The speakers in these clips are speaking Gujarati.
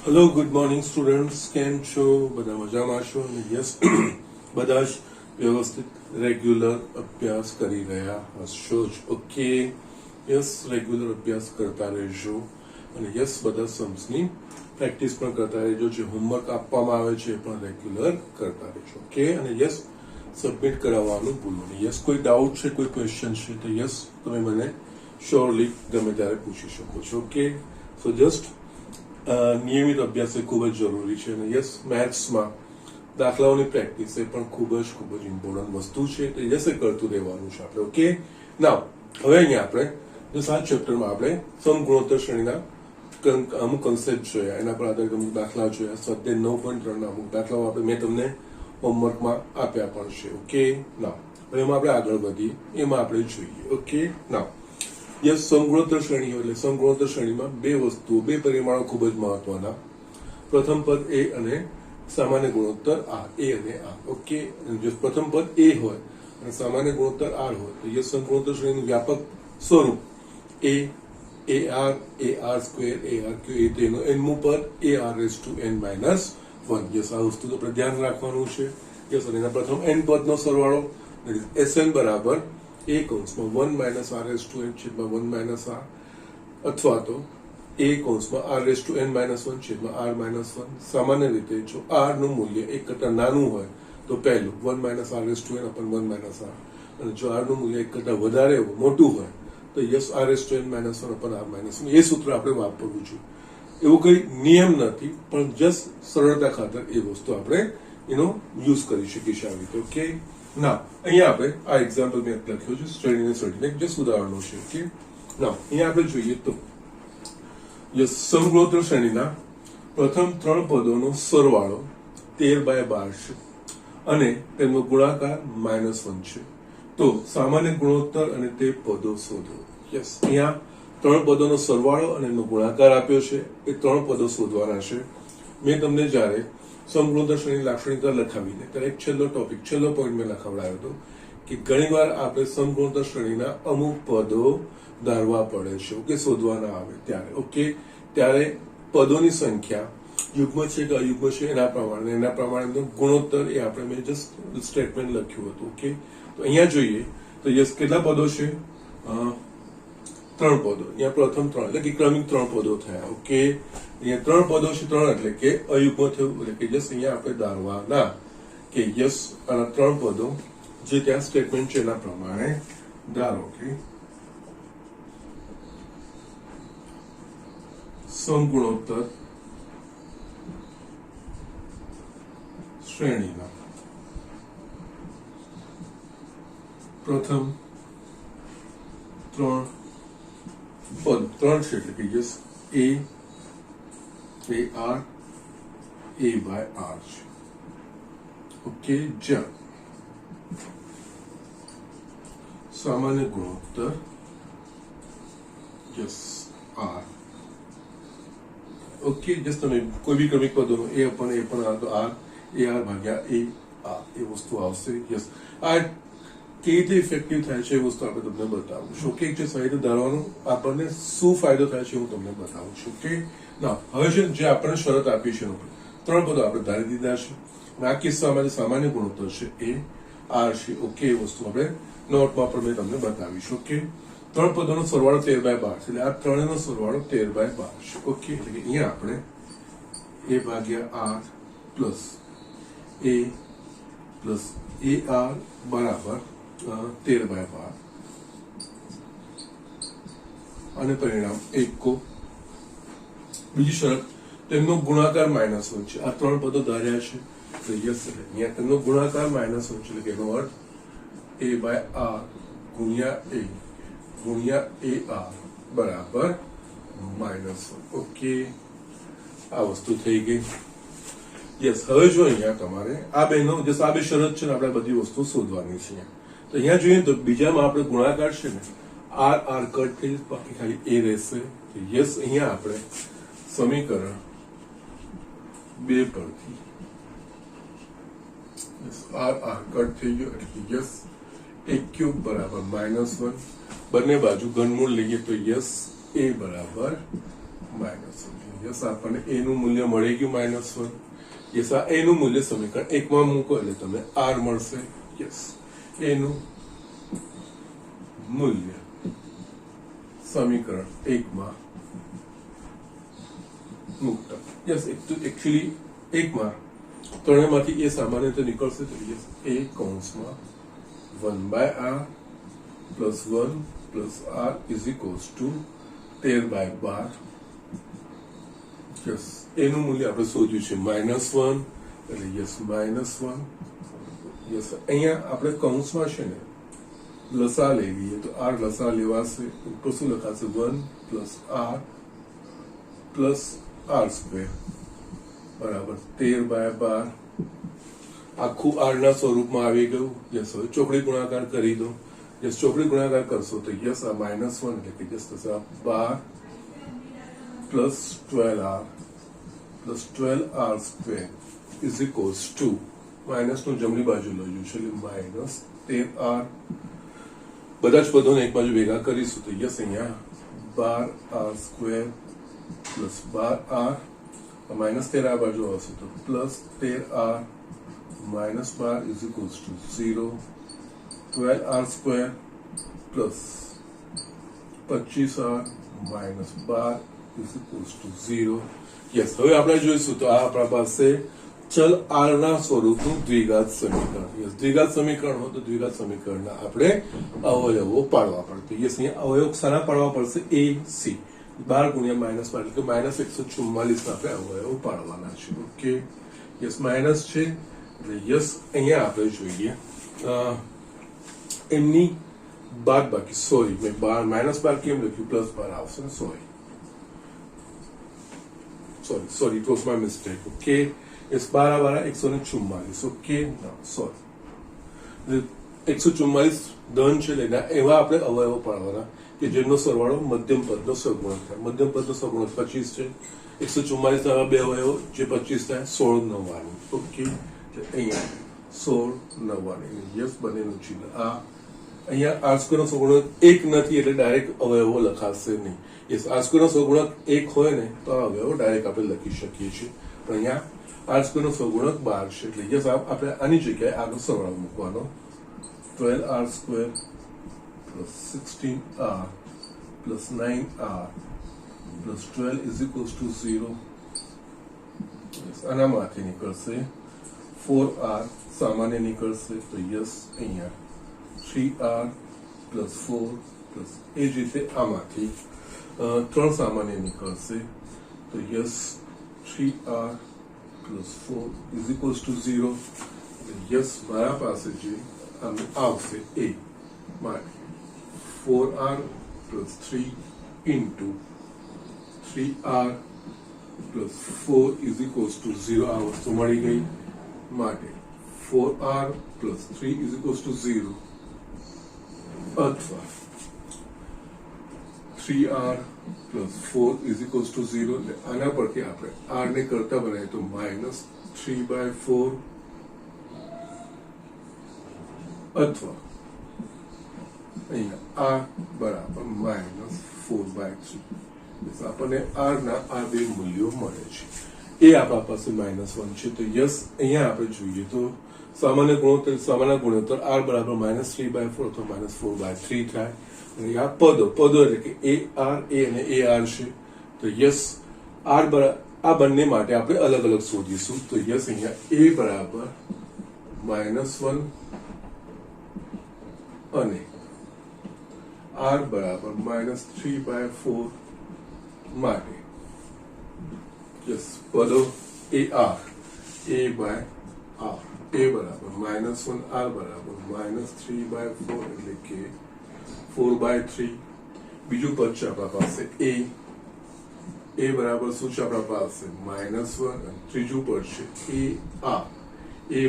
હેલો ગુડ મોર્નિંગ સ્ટુડન્ટ્સ, કેમ છો? બધા મજામાં છો? અને યસ બધા જ વ્યવસ્થિત રેગ્યુલર અભ્યાસ કરી રહ્યા હશો જ. ઓકે, યસ રેગ્યુલર અભ્યાસ કરતા રહેજો અને યસ બધા સમ્સની પ્રેક્ટિસ પણ કરતા રહેજો. જે હોમવર્ક આપવામાં આવે છે એ પણ રેગ્યુલર કરતા રહેજો. ઓકે, અને યસ સબમિટ કરાવવાનું ભૂલો નહીં. યસ કોઈ ડાઉટ છે, કોઈ ક્વેશ્ચન છે તો યસ તમે મને શ્યોરલી ગમે ત્યારે પૂછી શકો છો. ઓકે, સો જસ્ટ નિયમિત અભ્યાસ એ ખૂબ જ જરૂરી છે. અને યસ મેથ્સમાં દાખલાઓની પ્રેક્ટિસ એ પણ ખૂબ જ ઇમ્પોર્ટન્ટ વસ્તુ છે. તો યસ એ કરતું રહેવાનું છે આપણે. ઓકે, નાવ હવે અહીંયા આપણે જો 7 ચેપ્ટરમાં આપણે સમગુણોત્તર શ્રેણીના અમુક કન્સેપ્ટ જોયા, એના પર આધારિત અમુક દાખલા જોયા. સ્વાધ્યાય 9.3 અમુક દાખલાઓ આપણે મેં તમને હોમવર્કમાં આપ્યા પણ છે. ઓકે, નાવ હવે એમાં આપણે આગળ વધીએ, એમાં આપણે જોઈએ. ઓકે, નાવ યસ સમગુણોત્તર શ્રેણીઓ એટલે સમગુણોત્તર શ્રેણીમાં બે વસ્તુઓ, બે પરિમાણો ખૂબ જ મહત્વના. પ્રથમ પદ એ અને સામાન્ય ગુણોત્તર આર, એ અને આર. ઓકે, જો પ્રથમ પદ એ હોય અને સામાન્ય ગુણોત્તર આર હોય તો યસ સમગુણોત્તર શ્રેણીનું વ્યાપક સ્વરૂપ a r square a r cube, એ તેનો nમું પદ a r raise to n minus 1. Yes આ વસ્તુ તો આપણે ધ્યાન રાખવાનું છે. યસ અને એના પ્રથમ n પદનો સરવાળો Sn બરાબર a કૌંસમાં 1 minus R raise to n છેદમાં 1 માઇનસ આર, અથવા તો a કૌંસમાં R raise to n minus 1 છેદમાં આર માઇનસ 1. સામાન્ય રીતે જો આર નું મૂલ્ય 1 કરતા નાનું હોય તો પહેલું 1 minus R raise to n upon 1 minus R, અને જો આર નું મૂલ્ય 1 કરતા વધારે મોટું હોય તો yes r raise to n minus 1 અપન આર માઇનસ 1. એ સૂત્ર આપણે વાપરવું જોઈએ. એવું કોઈ નિયમ નથી, પણ જસ્ટ સરળતા ખાતર એ વસ્તુ આપણે એનો યુઝ કરી શકીએ છીએ આવી રીતે. ઓકે, ના અહીંયા આપણે આ એક્ઝામ્પલ મેં લખ્યો છે શ્રેણીને સડીને જસ્ટ ઉદાહરણો છે. ઓકે, ના અહીંયા આપણે જોઈએ તો યસ સમગુણોત્તર શ્રેણીના પ્રથમ 3 પદોનો સરવાળો 13/12 છે અને તેમનો ગુણાકાર -1 છે. તો સામાન્ય ગુણોત્તર અને તે પદો શોધો. યસ અહીંયા 3 પદોનો સરવાળો અને એનો ગુણાકાર આપ્યો છે. એ 3 પદો શોધવાના છે. મેં તમને જ્યારે સમગુણોત્તર શ્રેણી લાક્ષણિકતા લખાવીને ત્યારે એક છેલ્લો પોઈન્ટ મેં લખાવડાયો હતો કે ઘણીવાર આપણે સમગુણોત્તર શ્રેણીના અમુક પદો ધારવા પડે છે. ઓકે, શોધવાના આવે ત્યારે. ઓકે, ત્યારે પદોની સંખ્યા યુગ્મ છે કે અયુગ્મ છે એના પ્રમાણે ગુણોત્તર એ આપણે મેં જસ્ટ સ્ટેટમેન્ટ લખ્યું હતું. ઓકે, તો અહીંયા જોઈએ તો યસ કેટલા પદો છે? 3 પદો. અહીંયા પ્રથમ 3 એટલે કે ક્રમિક 3 પદો થયા. ઓકે, અહીંયા 3 પદો છે, 3 એટલે કે અયુગ્મ થયું. એટલે કે યસ અહીંયા આપણે ધારવાના કે યસ આના 3 પદો જે ત્યાં સ્ટેટમેન્ટ છે એના પ્રમાણે ધારો કે સમગુણોત્તર શ્રેણીના પ્રથમ 3 પદ 3 છે એટલે કે S A R A by R છે. ઓકે, જ્યાં સામાન્ય ગુણોત્તર યસ આર. ઓકે, જસ્ટ તમે કોઈ બી ક્રમિક પદોનો એ પણ આ તો આર એ આર ભાગ્યા એ આર એ વસ્તુ આવશે. યસ આ કેવી રીતે ઇફેક્ટિવ થાય છે એ વસ્તુ આપણે તમને બતાવું છું. ઓકે, જે સાહિત્ય ધારવાનું આપણને શું ફાયદો થાય છે હું તમને બતાવું છું. ઓકે, ના હવે છે જે આપણે શરત આપી છે 3 પદો આપણે ધારી દીધા છે. આ કિસ્સામાં જે સામાન્ય ગુણોત્તર છે એ આર છે. ઓકે, એ વસ્તુ આપણે નોટમાં પણ મેં તમને બતાવીશું. ઓકે, 3 પદોનો સરવાળો 13/12 છે એટલે આ 3 નો સરવાળો 13/12 છે. ઓકે, એટલે કે અહીંયા આપણે એ ભાગ્યા આર પ્લસ એ આર બરાબર 13/12 અને પરિણામ 1. બીજી શરત તેમનો ગુણાકાર -1 છે. આ 3 પદો ધાર્યા છે તો યસ અહીંયા તેમનો ગુણાકાર -1 છે એટલે કે એનો અર્થ a/r ગુણ્યા એ આર બરાબર -1. ઓકે, આ વસ્તુ થઈ ગઈ. યસ હવે જો અહીંયા તમારે આ બેનો જસ આ બે શરત છે ને આપણે બધી વસ્તુ શોધવાની છે. તો અહીંયા જોઈએ તો બીજામાં આપણે ગુણાકાર છે ને આર કટ થઈ બાકી ખાલી એ રહેશે. તો યસ અહીંયા આપણે સમીકરણ 2 પરથી આર કટ થઈ ગયો એટલે યસ a³ બરાબર -1. બંને બાજુ ઘનમૂળ લઈએ તો યસ a બરાબર -1. યસ આપણને એ નું મૂલ્ય મળી ગયું -1. યસ આ એ નું મૂલ્ય સમીકરણ 1 માં મૂકો એટલે તમને r મળશે. યસ એ નું મૂલ્ય સમીકરણ 1 માં મૂકતા યસ એકચ્યુઅલી 1 માં ત્રણેયમાંથી એ સામાન્ય રીતે નીકળશે તો યસ એ કૌંસમાં 1/r plus 1 plus r is equals to 13/12. Yes એનું મૂલ્ય આપણે શોધ્યું છે -1 એટલે યસ -1. યસ અહીંયા આપણે કૌંસમાં છે ને લસા લેવીએ તો r લસા લેવાશે તો શું લખાશે 1 plus r plus r square બરાબર 13/12. આખું r ના સ્વરૂપમાં આવી ગયું. યસ હવે ચોકડી ગુણાકાર કરી દો. યસ ચોકડી ગુણાકાર કરશો તો યસ આ -1 એટલે કે યસ થશે 12 plus 12r plus 12r square is equals to minus નું જમણી બાજુ લઈશું છે એટલે -13r. બધા જ પદોને એક બાજુ ભેગા કરીશું તો યસ અહીંયા 12r સ્ક્વેર પ્લસ 12r -13 આ બાજુ આવશે તો plus 13r -12 is equals to 0. 12r square plus 25r -12 is equals to 0. Yes હવે આપણે જોઈશું તો આ આપણા પાસે ચલ r ના સ્વરૂપનું દ્વિઘાત સમીકરણ. યસ દ્વિઘાત સમીકરણ હોય તો દ્વિઘાત સમીકરણના આપણે અવયવો પાડવા પડશે. યસ અહીંયા અવયવ શાના પાડવા પડશે? a c 12 ગુણ્યા -12 એટલે કે -144 ના આપણે અવયવો પાડવાના છે. ઓકે યસ માઇનસ છે એટલે યસ અહીંયા આપણે જોઈએ એમની બાદ બાકી સોરી મેં -12 કેમ લખ્યું +12 આવશે ને sorry it was my mistake. Okay it's 12 144. Okay now sorry 144 ધન છે એટલે એવા આપણે અવયવો પાડવાના કે જેમનો સરવાળો મધ્યમ પદનો સગુણક થાય. મધ્યમ પદનો સગુણક 25 છે. 144 ના બે અવયવો જે 25 થાય 16 9. ઓકે અહીંયા 16 9 યસ બંનેનું ચિહ્ન આ અહીંયા r સ્ક્વેર નો સગુણક 1 નથી એટલે ડાયરેક્ટ અવયવો લખાશે નહીં. યસ r સ્ક્વેર નો સગુણક 1 હોય ને તો આ અવયવો ડાયરેક્ટ આપણે લખી શકીએ છીએ પણ અહીંયા r સ્ક્વેર નો સગુણક 12 છે એટલે યસ આપણે આની જગ્યાએ આગળ સરવાળો મૂકવાનો 12r square plus 16r plus 9r plus 12 is equals to 0. Yes, આનામાંથી નીકળશે 4r સામાન્ય નીકળશે તો યસ અહીંયા 3r plus 4 plus એ જ રીતે આમાંથી 3 સામાન્ય નીકળશે તો yes 3r plus 4 is equals to 0. Yes મારા પાસે જે આવશે એ માટે 4r plus 3 into 3r plus 4 is equals to 0 આ વસ્તુ મળી ગઈ માટે 4r plus 3 is equals to 0 અથવા 3r plus 4 is equals to 0 એટલે આના પરથી આપણે r ને કરતા બનાવીએ તો -3/4 અથવા અહીંયા r બરાબર -4/3. આપણને r ના આ બે મૂલ્યો મળે છે. એ આપણા પાસે -1 છે તો યસ અહીંયા આપણે જોઈએ તો સામાન્ય ગુણોત્તર r બરાબર -3/4 અથવા -4/3 થાય. અને આ પદો એટલે કે ar a અને ar છે તો યસ r આ બંને માટે આપણે અલગ અલગ શોધીશું તો યસ અહીંયા a બરાબર -1 અને r બરાબર -3/4 માટે યસ પદો ar a બરાબર -1 r બરાબર -3/4 એટલે કે 4/3. બીજું પદ છે આપણા પાસે a બરાબર શું છે આપણા પાસે -1 અને ત્રીજું પદ છે a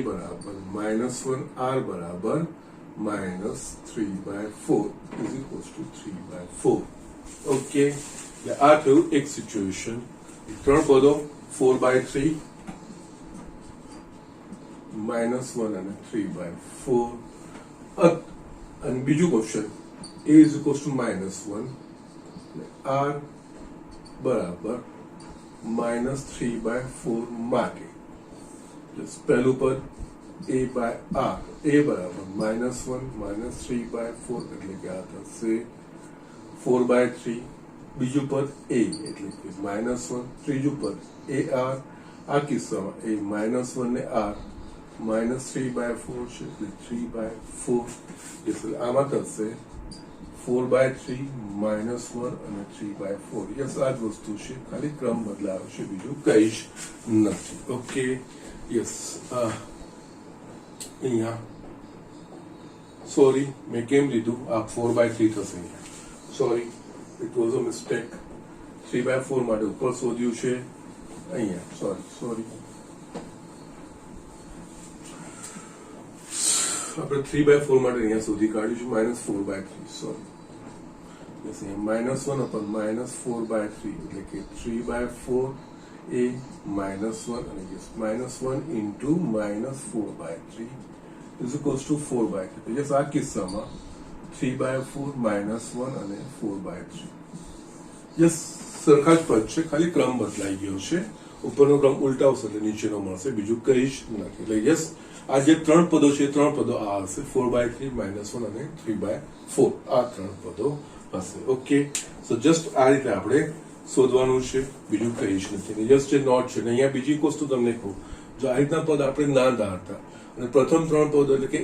બરાબર -1 r બરાબર -3/4 is equals to 3/4. ઓકે આ થયું એક સિચ્યુએશન. ત્રણ પદો 4/3 -1 અને 3/4 અને બીજું question a is equals to -1 r બરાબર -3/4 માટે પહેલું પદ a/r, a બરાબર -1 -3/4 એટલે કે આ થશે 4/3. બીજું પદ a એટલે કે -1. ત્રીજું પદ ar, આ કિસ્સામાં a -1 ને r -3/4 છે એટલે 3/4. એટલે આમાં થશે 4/3 -1 અને 3/4. યસ, આ જ વસ્તુ છે, ખાલી ક્રમ બદલાયો છે, બીજું કઈ જ નથી. Okay, yes. અહીંયા સોરી, મેં કેમ લીધું? આ 4/3 થશે અહીંયા. Sorry, it was a mistake. 3/4 માટે ઉપર શોધ્યું છે અહીંયા. સોરી. આપણે 3/4 માટે અહીંયા શોધી કાઢ્યું છે -4/3. સોરી, યસ, અહીંયા -1 / -4/3 એટલે કે 3/4 a -1 અને yes -1 into -4/3 is equals to 4/3. Yes, આ કિસ્સામાં 3/4 -1 અને 4/3. યસ, સરખા જ પદ છે, ખાલી ક્રમ બદલાઈ ગયો છે. ઉપરનો ક્રમ ઉલટાવશે એટલે નીચેનો મળશે, બીજું કઈ જ નથી. એટલે યસ, આ જે ત્રણ પદો છે, ત્રણ પદો આ હશે, 4/3 -1 અને 3/4. આ ત્રણ પદો હશે. ઓકે, સો જસ્ટ આ રીતે આપણે શોધવાનું છે, બીજું કઈ જ નથી. જસ્ટ જે નોટ છે. અહીંયા બીજી એક વસ્તુ તમને કહું, જો આ રીતના પદ આપણે ના ધારતા અને પ્રથમ ત્રણ પદો એટલે કે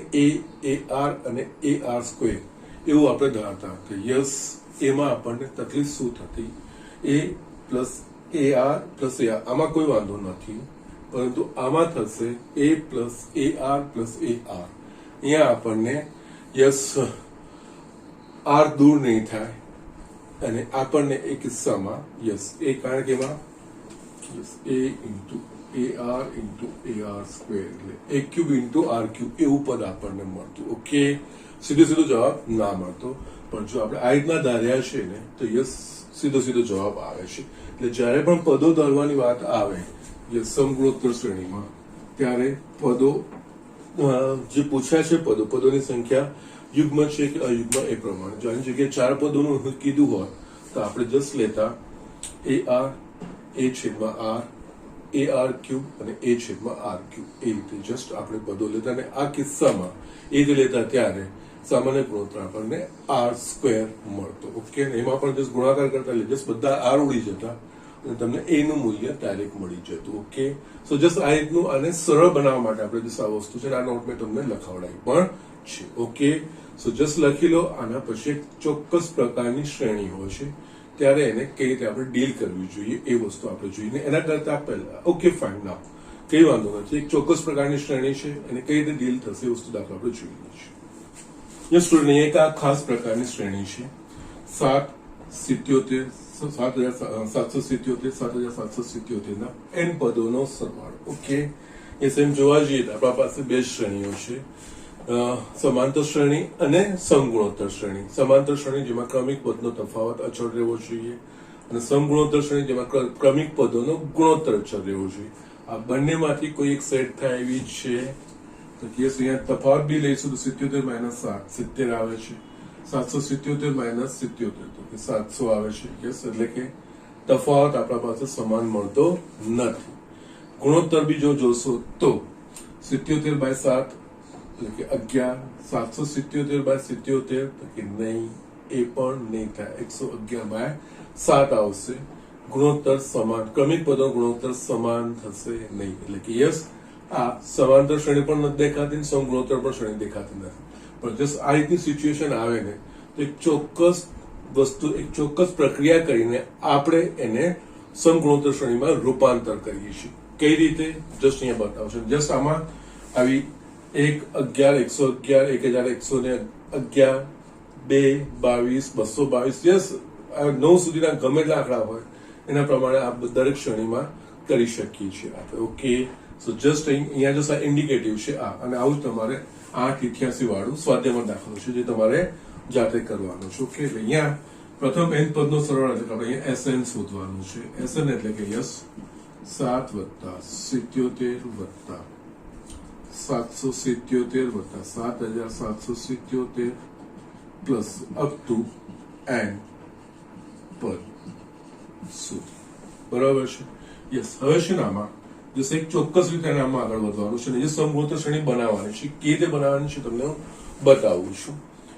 ar અને ar², એવું આપણે ધારતા કે યસ, એમાં આપણને તકલીફ શું થતી? a plus ar plus ar, આમાં કોઈ વાંધો નથી, પરંતુ આમાં થશે a plus ar plus ar. અહીંયા આપણને યસ r દૂર નહીં થાય અને આપણને એ કિસ્સામાં યસ એ, કારણ કે એમાં yes a into ar into ar² એટલે a³ ઇન્ટુ r³ એવું પદ આપણને મળતું. ઓકે, સીધો જવાબ ના મળતો, પણ જો આપણે આ રીતના ધાર્યા છે ને તો યસ સીધો જવાબ આવે છે. એટલે જ્યારે પણ પદો ધારવાની વાત આવે યસ સમગુણોત્તર શ્રેણીમાં, ત્યારે પદો જે પૂછ્યા છે, પદોની સંખ્યા યુગ્મ છે કે અયુગ્મ એ પ્રમાણે. જો આની જગ્યાએ 4 પદોનું કીધું હોય તો આપણે જસ્ટ લેતા ar, a/r, ar³ અને a/r³, એ રીતે જસ્ટ આપણે પદો લેતા. અને આ કિસ્સામાં એ રીતે લેતા ત્યારે સામાન્ય ગુણોત્તર આપણને r² મળતો. ઓકે, એમાં પણ જસ્ટ ગુણાકાર કરતા એટલે જસ્ટ બધા r ઉડી જતા અને તમને a નું મૂલ્ય ડાયરેક્ટ મળી જતું. ઓકે, સો જસ્ટ આ રીતનું આને સરળ બનાવવા માટે આપણે જસ્ટ આ વસ્તુ છે, આ નોટ મેં તમને લખાવડાવી પણ છે. ઓકે, સો જસ્ટ લખી લો. આના પછી એક ચોક્કસ પ્રકારની શ્રેણી હોય છે, ત્યારે એને કઈ રીતે આપણે ડીલ કરવી જોઈએ એ વસ્તુ આપણે જોઈએ. એના કરતા પહેલા ઓકે ફાઇન, ના કઈ વાંધો નથી, એક ચોક્કસ પ્રકારની શ્રેણી છે, એને કઈ રીતે ડીલ થશે એ વસ્તુ દાખલા આપણે જોઈ લઈએ. યસ સ્ટુડન્ટ, એક આ ખાસ પ્રકારની શ્રેણી છે. 777 ના n પદોનો સરવાળો. ઓકે, એ સેમ જોવા જઈએ તો આપણા પાસે બે શ્રેણીઓ છે, સમાંતર શ્રેણી અને સમગુણોત્તર શ્રેણી. સમાંતર શ્રેણી જેમાં ક્રમિક પદનો તફાવત અચળ રહેવો જોઈએ, અને સમગુણોત્તર શ્રેણી જેમાં ક્રમિક પદોનો ગુણોત્તર અચળ રહેવો જોઈએ. આ બંનેમાંથી કોઈ એક સેટ થાય એવી છે તો કેસ અહીંયા તફાવત બી લઈશું તો 77 - 7 70 આવે છે, 777 - 77 તો કે 700 આવે છે. યસ, એટલે કે તફાવત આપણા પાસે સમાન મળતો નથી. ગુણોત્તર બી જો જોશો તો 77/7 એટલે કે 11, 777/77 તો કે નહીં, એ પણ નહીં થાય, 111/7 આવશે. ગુણોત્તર સમાન, ક્રમિક પદો ગુણોત્તર સમાન થશે નહીં. એટલે કે યસ, આ સમાંતર શ્રેણી પણ નથી દેખાતી, સમગુણોત્તર પણ શ્રેણી દેખાતી નથી. પણ જસ્ટ આ રીતની સિચ્યુએશન આવે ને તો એક ચોક્કસ વસ્તુ, એક ચોક્કસ પ્રક્રિયા કરીને આપણે એને સમગુણોત્તર શ્રેણીમાં રૂપાંતર કરીએ છીએ. કઈ રીતે જસ્ટ અહીંયા બતાવશે. જસ્ટ આમાં આવી 1, 11, 111, 1111, 2, 22, 222, યસ 9 સુધીના ગમે એટલા આંકડા હોય એના પ્રમાણે આ દરેક શ્રેણીમાં કરી શકીએ છીએ આપણે. ઓકે, સો જસ્ટ અહીંયા જસ્ટ આ ઇન્ડિકેટિવ છે આ, અને આવું જ તમારે 888 વાળું સ્વાધ્યાયમાં દાખલો છે જે તમારે જાતે કરવાનું છે. ઓકે, એટલે અહીંયા પ્રથમ n પદનો સરવાળો એટલે આપણે અહીંયા SN શોધવાનું છે. SN એટલે કે yes 7 + 77 + 777 + 7777 plus up to n પદ સુધી. બરાબર છે. યસ હવે છે ને આમાં જશે એક ચોક્કસ રીતે આમાં આગળ વધવાનું છે ને જે સમગુણોત્તર શ્રેણી બનાવવાની છે કે રીતે બનાવવાની છે તમને હું બતાવું છું.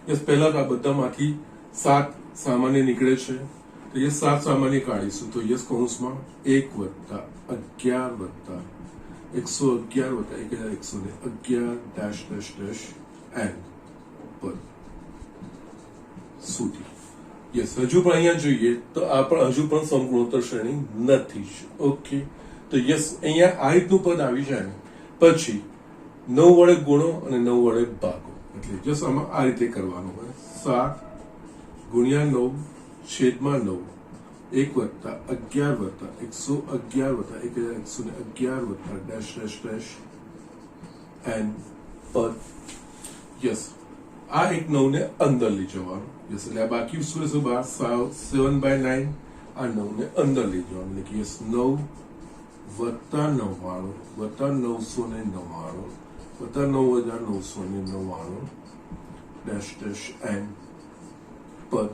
યસ પહેલા તો આ બધામાંથી 7 સામાન્ય નીકળે છે તો એ 7 સામાન્ય કાઢીશું તો યસ કૌંસમાં 1 વત્તા 11 વત્તા 111 વત્તા 1111 ડેશ ડેશ ડેશ એન પર સુધી. યસ હજુ પણ અહીંયા જોઈએ તો આ પણ હજુ પણ સમગુણોત્તર શ્રેણી નથી. ઓકે તો યસ અહીંયા આ રીતનું પદ આવી જાય ને પછી 9 વડે ગુણો અને 9 વડે ભાગો એટલે જસ આમાં આ રીતે કરવાનું હોય 7 ગુણ્યા 9 છેદમાં 9 1 વત્તા 11 વત્તા 111 વત્તા 1111 વત્તા ડેશ ડેશ ડેશ એન પદ. યસ આ એક 9 ને અંદર લઈ જવાનું. યસ એટલે આ બાકી શું રહેશે 7/9 આ 9 ને અંદર લઈ જવાનું એટલે કે યસ 9 વત્તા 99 વત્તા 999 વત્તા 9999 ડેશ ડેશ એન પદ.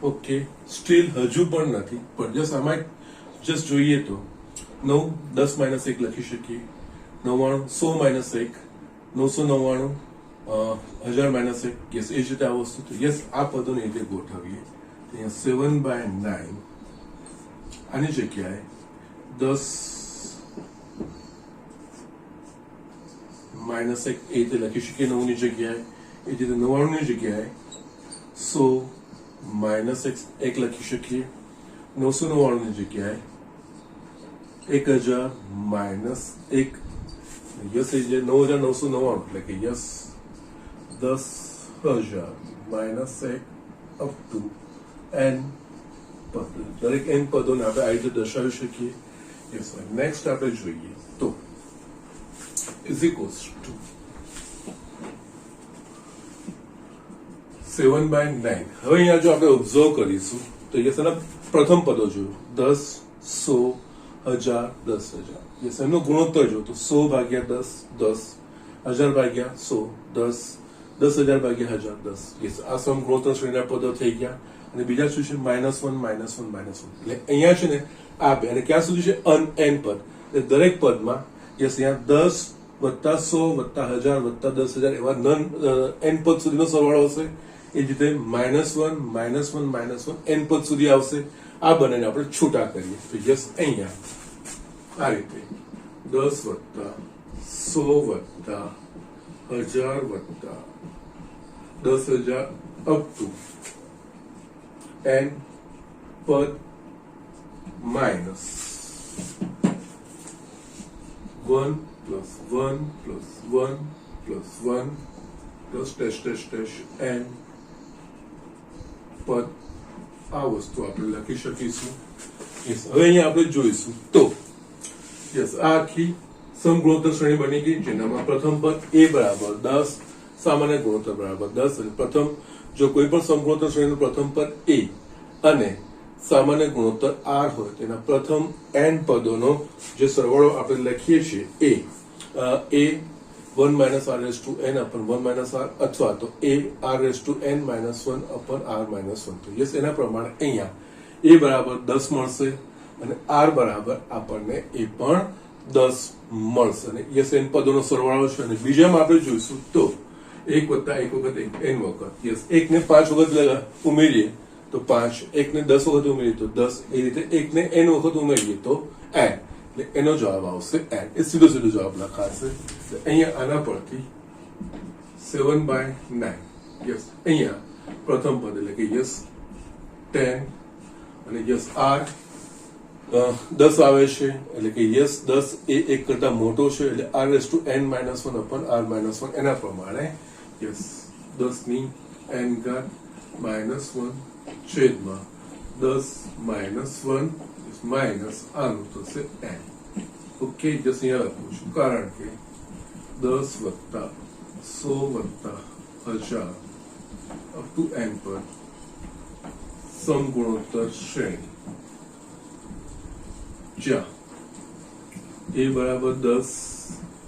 ઓકે સ્ટીલ હજુ પણ નથી પણ જસ્ટ આમાં જસ્ટ જોઈએ તો 9 10 માઇનસ 1 લખી શકીએ 99 100 માઇનસ 1 999 1000 માઇનસ 1. યસ એ જ રીતે આ વસ્તુ તો યસ આ પદોને રીતે ગોઠવીએ અહીંયા 7/9 આની જગ્યાએ 10 માઇનસ 1 એ રીતે લખી શકીએ 9 ની જગ્યાએ એ રીતે 99 ની જગ્યાએ 100 માઇનસ 1 લખી શકીએ 999 ની જગ્યાએ 1000 માઇનસ 1 યસ એ જે 9999 એટલે કે yes 10,000 minus 1 up to n પદ. દરેક n પદોને આપણે આ રીતે દર્શાવી શકીએ. યસ નેક્સ્ટ આપણે જોઈએ તો ઇઝ ઇક્વલ્સ ટુ 7/9. હવે અહીંયા જો આપણે ઓબ્ઝર્વ કરીશું તો યસ એના પ્રથમ પદો જોયું 10 100 1000 10,000. યસ એમનો ગુણોત્તર જો તો 100 ભાગ્યા 10 10 1000 ભાગ્યા 100 10 10,000 ભાગ્યા 1000 10. યસ આ સમ ગુણોત્તર શ્રેણીના પદો થઈ ગયા અને બીજા શું છે -1 -1 -1 એટલે અહીંયા છે ને આ બે અને ક્યાં સુધી છે n પદ એટલે દરેક પદમાં યસ અહીંયા 10 વત્તા 100 વત્તા 1000 વત્તા 10,000 એવા n પદ સુધીનો સરવાળો હશે. એ જ રીતે -1 -1 -1 n પદ સુધી આવશે. આ બંનેને આપણે છૂટા કરીએ તો યસ અહીંયા આ રીતે 10 વત્તા 100 વત્તા 1000 વત્તા 10,000 અપ ટુ n પદ minus 1 plus 1 plus 1 plus 1 plus dash dash dash n પદ આ વસ્તુ આપણે લખી શકીશું. યસ હવે અહીંયા આપણે જોઈશું તો યસ આ આખી સમગુણોત્તર શ્રેણી બની ગઈ જેનામાં પ્રથમ પદ a બરાબર 10 સામાન્ય ગુણોત્તર બરાબર 10 અને પ્રથમ જો કોઈ પણ સમગુણોત્તર શ્રેણીનું પ્રથમ પદ a અને સામાન્ય ગુણોત્તર r હોય તેના પ્રથમ n પદોનો જે સરવાળો આપણે લખીએ છીએ a 1 minus r raised to n upon 1 minus r અથવા તો a r raised to n minus 1 upon r minus 1. તો યસ એના પ્રમાણે અહીંયા a બરાબર 10 મળશે અને r બરાબર આપણને એ પણ 10 મળશે અને યસ n પદોનો સરવાળો છે અને બીજામાં આપણે જોઈશું તો 1 વત્તા 1 વખત n વખત યસ 1 ને 5 વખત ઉમેરીએ તો 5 1 ને 10 વખત ઉમેરીએ તો 10 એ રીતે 1 ને n વખત ઉમેરીએ તો n એટલે એનો જવાબ આવશે n. એ સીધો સીધો જવાબ લખાશે. અહીંયા આના પરથી 7/9 યસ અહીંયા પ્રથમ પદ એટલે કે યસ 10 અને યસ r 10 આવે છે એટલે કે યસ 10 એ 1 કરતા મોટો છે એટલે r raised to n minus 1 upon r minus 1 એના પ્રમાણે યસ 10 ની n ઘાત -1 છેદમાં 10 -1 માઇનસ આનું થશે n. ઓકે જસ અહીંયા લખું છું કારણ કે 10 વત્તા 100 વત્તા 1000 અપ ટુ n પર સમગુણોત્તર શ્રેણી જ્યાં a બરાબર 10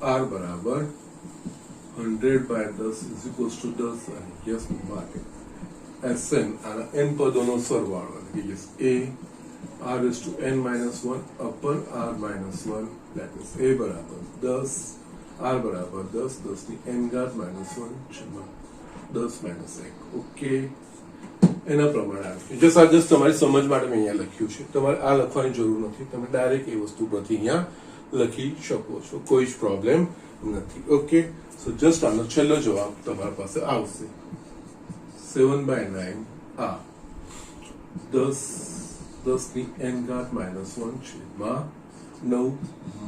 r બરાબર 100/10 is equals to 10 અને યસ માટે Sn આના n પદોનો સરવાળો એટલે કે yes a r raised to n minus 1 upon r minus 1, that means a બરાબર 10, r બરાબર 10, 10 ની n ઘાત minus 1 જેમાં 10 minus 1. ઓકે, એના પ્રમાણે આવે. જસ્ટ તમારી સમજ માટે મેં અહીંયા લખ્યું છે. તમારે આ લખવાની જરૂર નથી, તમે ડાયરેક્ટ એ વસ્તુ પરથી અહીંયા લખી શકો છો, કોઈ જ પ્રોબ્લેમ નથી. ઓકે, સો જસ્ટ આનો છેલ્લો જવાબ તમારા પાસે આવશે 7/9 આ 10 ની n ઘાત minus 1 છેદમાં 9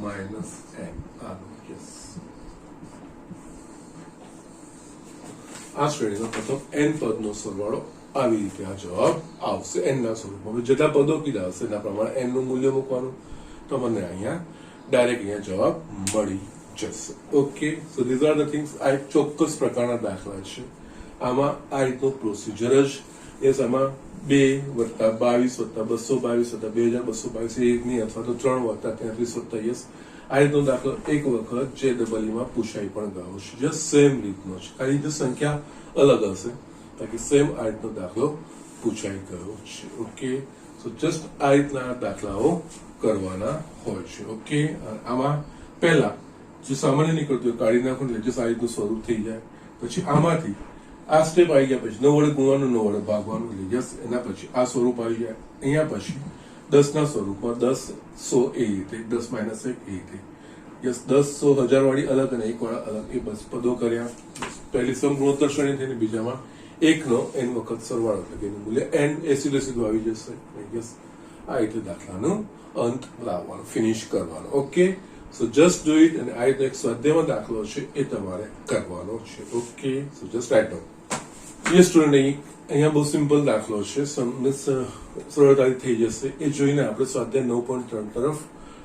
minus n આનો. યસ, આ શ્રેણીનો પ્રથમ n પદનો સરવાળો આવી રીતે આ જવાબ આવશે n ના સ્વરૂપમાં. જેટલા પદો કીધા હશે એના પ્રમાણે n નું મૂલ્ય મૂકવાનું, તમને અહીંયા ડાયરેક્ટ અહીંયા જવાબ મળી જશે. Okay, so these are the things. આ એક ચોક્કસ પ્રકારના દાખલા છે. આમાં આ રીતનો પ્રોસિજર જ. યસ, આમાં 2 વત્તા 22 વત્તા 222 વત્તા 2222 એકની અથવા તો 3 વત્તા 33 વત્તા યસ, આ રીતનો દાખલો એક વખત જે ડબલમાં પૂછાઈ પણ ગયો છે. જસ્ટ સેમ રીતનો છે, ખાલી જે સંખ્યા અલગ હશે, બાકી સેમ આ રીતનો દાખલો પૂછાઈ ગયો છે. ઓકે, સો જસ્ટ આ રીતના દાખલાઓ કરવાના હોય છે. ઓકે, આમાં પહેલા જે સામાન્ય નીકળતું હોય કાઢી નાખો એટલે જસ્ટ આ રીતનું સ્વરૂપ થઈ જાય. પછી આમાંથી આ સ્ટેપ આવી ગયા પછી 9 વડે ગુણવાનું, 9 વડે ભાગવાનું, એટલે યસ, એના પછી આ સ્વરૂપ આવી જાય. અહીંયા પછી 10 ના સ્વરૂપમાં 10 100 એ રીતે, 10 minus 1 એ રીતે. યસ, 10 100 1000 વાળી અલગ અને 1 વાળા અલગ, એ બસ પદો કર્યા. પહેલી સમગુણોત્તર શ્રેણી થઈને બીજામાં 1 નો n વખત સરવાળો, એટલે કે એનું મૂલ્ય n એ સીધે સીધું આવી જશે. યસ, આ રીતે દાખલાનો અંત લાવવાનો, ફિનિશ કરવાનો. Okay, so just do it. અને આ રીતે એક સ્વાધ્યાયમાં દાખલો છે એ તમારે કરવાનો છે. Okay, so just write down. Yes student, અહીંયા બહુ સિમ્પલ દાખલો છે, સરળતાથી થઈ જશે. એ જોઈને આપણે સ્વાધ્યાય 9.3 તરફ